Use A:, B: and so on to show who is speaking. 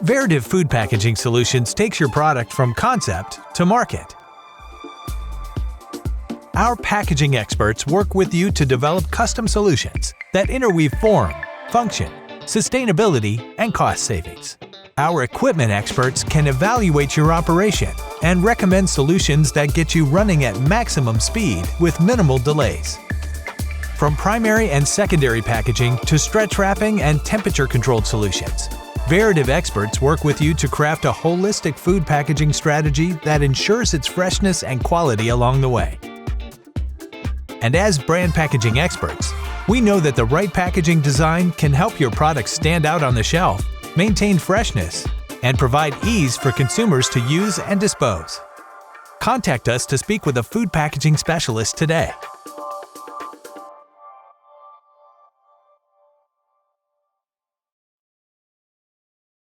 A: Veritiv Food Packaging Solutions takes your product from concept to market. Our packaging experts work with you to develop custom solutions that interweave form, function, sustainability, and cost savings. Our equipment experts can evaluate your operation and recommend solutions that get you running at maximum speed with minimal delays. From primary and secondary packaging to stretch wrapping and temperature-controlled solutions, Veritiv experts work with you to craft a holistic food packaging strategy that ensures its freshness and quality along the way. And as brand packaging experts, we know that the right packaging design can help your products stand out on the shelf, maintain freshness, and provide ease for consumers to use and dispose. Contact us to speak with a food packaging specialist today.